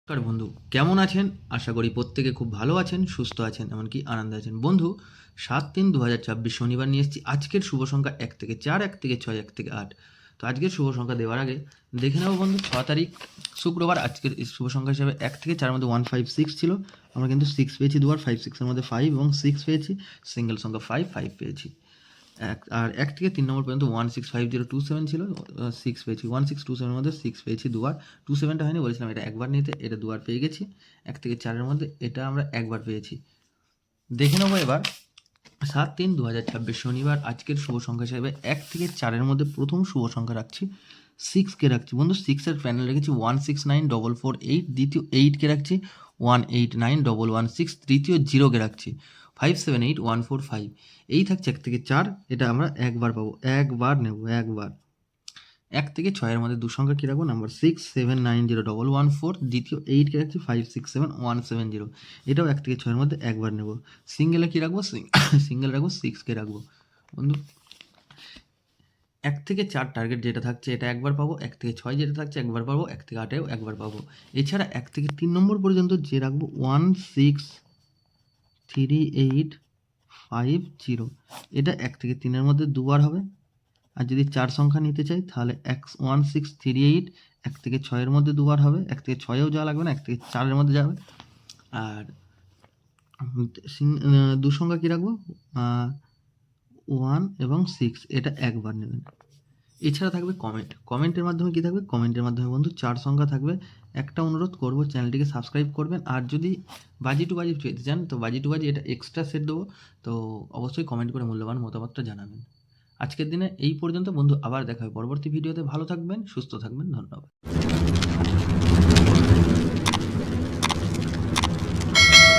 নমস্কার বন্ধু, কেমন আছেন? আশা করি প্রত্যেকে খুব ভালো আছেন, সুস্থ আছেন, এমনকি আনন্দে আছেন। বন্ধু, 7-3-2024 শনিবার নিয়ে এসেছি আজকের শুভ সংখ্যা 1 থেকে 4, 1 থেকে 6, 1 থেকে 8। তো আজকের শুভ সংখ্যা দেওয়ার আগে দেখে নেব বন্ধু, 6 তারিখ শুক্রবার। আজকের এই শুভ সংখ্যা হিসাবে 1 থেকে 4 মধ্যে 156 ছিল। আমরা কিন্তু 6 পেয়েছি দুবার, 5-6-এর মধ্যে 5 এবং 6 পেয়েছি। সিঙ্গেল সংখ্যা 5 পেয়েছি। আর 1 থেকে 3 নম্বর পর্যন্ত 165027 ছিল, 6 পেয়েছি। 1627-এর মধ্যে 6 পেয়েছি দুবার। 27টা হয়নি, বলেছিলাম এটা একবার নিতে, এটা দুবার পেয়ে গেছি। 1 থেকে 4-এর মধ্যে এটা আমরা একবার পেয়েছি। দেখে নেবো এবার 7-3-2024 শনিবার আজকের শুভ সংখ্যা হিসেবে 1 থেকে 4-এর মধ্যে প্রথম শুভ সংখ্যা রাখছি 6কে রাখছি বন্ধু। 6-এর প্যানেল রেখেছি 169448, দ্বিতীয় 8কে রাখছি 189116, তৃতীয় 0কে রাখছি 578145। এই থাকছে 1 থেকে 4, এটা আমরা একবার পাবো, একবার নেব, একবার। 1 থেকে 6-এর মধ্যে দু সংখ্যা কী রাখবো? নাম্বার 67901114, দ্বিতীয় 8কে রাখছি 567170। এটাও 1 থেকে 6-এর মধ্যে একবার নেব। সিঙ্গেলে কী রাখবো? সিঙ্গেল রাখবো 6কে রাখবো বন্ধু। 1 থেকে 4 টার্গেট যেটা থাকছে এটা একবার পাবো, 1 থেকে 6 যেটা থাকছে একবার পাবো, 1 থেকে 8-এও একবার পাবো। এছাড়া 1 থেকে 3 নম্বর পর্যন্ত যে রাখবো 163850, এটা 1 থেকে 3-এর মধ্যে দুবার হবে। আর যদি 4 সংখ্যা নিতে চাই তাহলে 1638 1 থেকে 6-এর মধ্যে দুবার হবে। 1 থেকে 6-এও যাওয়া লাগবে না, 1 থেকে 4-এর মধ্যে যাবে। আর দু সংখ্যা কী রাখবো? 1 এবং 6, এটা একবার নেবেন। এছাড়া থাকবে কমেন্টের মাধ্যমে কী থাকবে? কমেন্টের মাধ্যমে বন্ধু 4 সংখ্যা থাকবে। একটা অনুরোধ করব, চ্যানেলটিকে সাবস্ক্রাইব করবেন। আর যদি বাজি টু বাজি পেতে চান তো বাজি টু বাজি এটা এক্সট্রা সেট দেবো, তো অবশ্যই কমেন্ট করে মূল্যবান মতামতটা জানাবেন। আজকের দিনে এই পর্যন্ত বন্ধু, আবার দেখা হবে পরবর্তী ভিডিওতে। ভালো থাকবেন, সুস্থ থাকবেন, ধন্যবাদ।